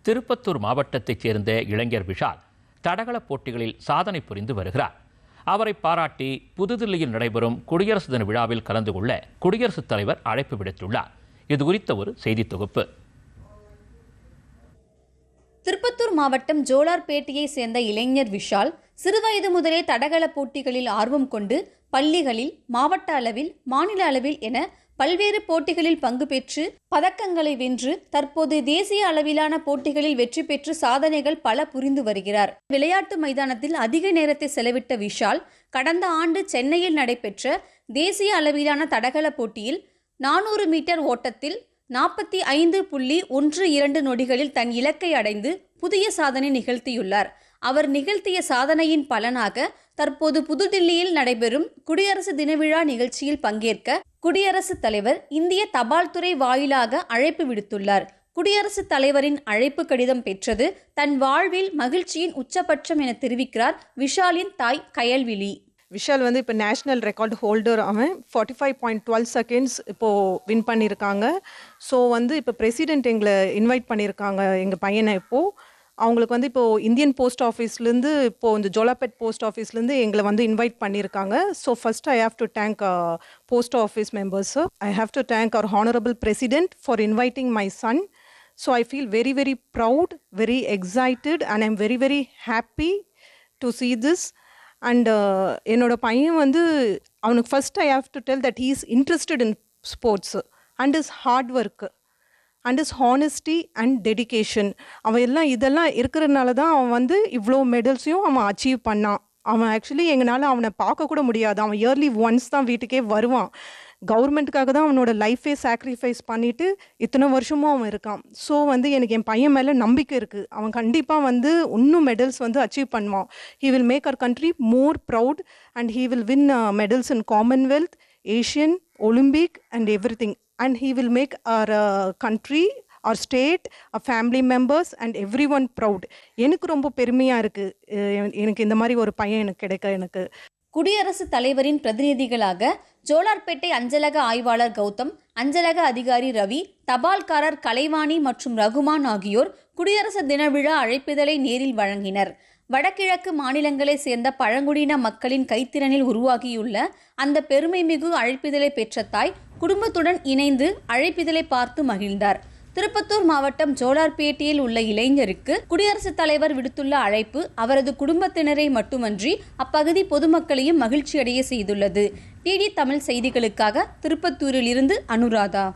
திருப்பத்தூர் மாவட்டத்தைச் சேர்ந்த இளைஞர் விஷால் தடகள போட்டிகளில் சாதனை புரிந்து வருகிறார். அவரை பாராட்டி புதுதில்லியில் நடைபெறும் குடியரசு தின விழாவில் கலந்து கொள்ள குடியரசுத் தலைவர் அழைப்பு விடுத்துள்ளார். இது குறித்த ஒரு செய்தி தொகுப்பு. திருப்பத்தூர் மாவட்டம் ஜோலார்பேட்டையை சேர்ந்த இளைஞர் விஷால் சிறுவயது முதலே தடகள போட்டிகளில் ஆர்வம் கொண்டு பள்ளிகளில், மாவட்ட அளவில், மாநில அளவில் என பல்வேறு போட்டிகளில் பங்கு பெற்று பதக்கங்களை வென்று தற்போது தேசிய அளவிலான போட்டிகளில் வெற்றி பெற்று சாதனைகள் பல புரிந்து வருகிறார். விளையாட்டு மைதானத்தில் அதிக நேரத்தை செலவிட்ட விஷால் கடந்த ஆண்டு சென்னையில் நடைபெற்ற தேசிய அளவிலான தடகள போட்டியில் 400 மீட்டர் ஓட்டத்தில் 45.12 நொடிகளில் தன் இலக்கை அடைந்து புதிய சாதனை நிகழ்த்தியுள்ளார். அவர் நிகழ்த்திய சாதனையின் பலனாக தற்போது புதுதில்லியில் நடைபெறும் குடியரசு தின விழா நிகழ்ச்சியில் பங்கேற்க குடியரசுத் தலைவர் இந்திய தபால் துறை வாயிலாக அழைப்பு விடுத்துள்ளார். குடியரசுத் தலைவரின் அழைப்பு கடிதம் பெற்றது தன் வாழ்வில் மகிழ்ச்சியின் உச்சபட்சம் என தெரிவிக்கிறார் விஷாலின் தாய் கயல்விழி. விஷால் இப்போ நேஷ்னல் ரெக்கார்டு ஹோல்டர். அவன் 45.12 செகண்ட்ஸ் இப்போது வின் பண்ணியிருக்காங்க. ஸோ இப்போ பிரசிடெண்ட் எங்களை இன்வைட் பண்ணியிருக்காங்க எங்கள் பையனை. அவங்களுக்கு இப்போது இந்தியன் போஸ்ட் ஆஃபீஸ்லேருந்து இப்போது இந்த ஜோலார்பேட் போஸ்ட் ஆஃபீஸ்லேருந்து எங்களை இன்வைட் பண்ணியிருக்காங்க. So first I have to thank post office members. I have to thank our honourable president for inviting my son. So I feel very very proud, very excited and I'm very very happy to see this. And என்னோட பையன் அவனுக்கு first I have to tell that he is interested in sports and is hard work and is honesty and dedication. அவன் இதெல்லாம் இருக்கிறதுனால தான் அவன் இவ்வளோ மெடல்ஸையும் அவன் அச்சீவ் பண்ணான். அவன் ஆக்சுவலி எங்களால் அவனை பார்க்கக்கூட முடியாது. அவன் இயர்லி ஒன்ஸ் தான் வீட்டுக்கே வருவான். கவர்மெண்ட்டுக்காக தான் அவனோட லைஃபே சாக்ரிஃபைஸ் பண்ணிவிட்டு இத்தனை வருஷமும் அவன் இருக்கான். ஸோ எனக்கு என் பையன் மேலே நம்பிக்கை இருக்குது. அவன் கண்டிப்பாக இன்னும் மெடல்ஸ் அச்சீவ் பண்ணுவான். He will make our country more proud and he will win medals in Commonwealth, Asian, Olympic and everything. And he will make our country, our state, our family members and everyone proud. எனக்கு ரொம்ப பெருமையாக இருக்குது. எனக்கு இந்த மாதிரி ஒரு பையன் எனக்கு கிடைக்க. குடியரசுத் தலைவரின் பிரதிநிதிகளாக ஜோலார்பேட்டை அஞ்சலக ஆய்வாளர் கௌதம், அஞ்சலக அதிகாரி ரவி, தபால்காரர் கலைவாணி மற்றும் ரகுமான் ஆகியோர் குடியரசு தின விழா அழைப்பிதழை நேரில் வழங்கினர். வடகிழக்கு மாநிலங்களை சேர்ந்த பழங்குடியின மக்களின் கைத்திறனில் உருவாகியுள்ள அந்த பெருமைமிகு அழைப்பிதழை பெற்ற தாய் குடும்பத்துடன் இணைந்து அழைப்பிதழை பார்த்து மகிழ்ந்தார். திருப்பத்தூர் மாவட்டம் ஜோலார்பேட்டையில் உள்ள இளைஞருக்கு குடியரசுத் தலைவர் விடுத்துள்ள அழைப்பு அவரது குடும்பத்தினரை மட்டுமன்றி அப்பகுதி பொதுமக்களையும் மகிழ்ச்சியடைய செய்துள்ளது. டிடி தமிழ் செய்திகளுக்காக திருப்பத்தூரில் இருந்து அனுராதா.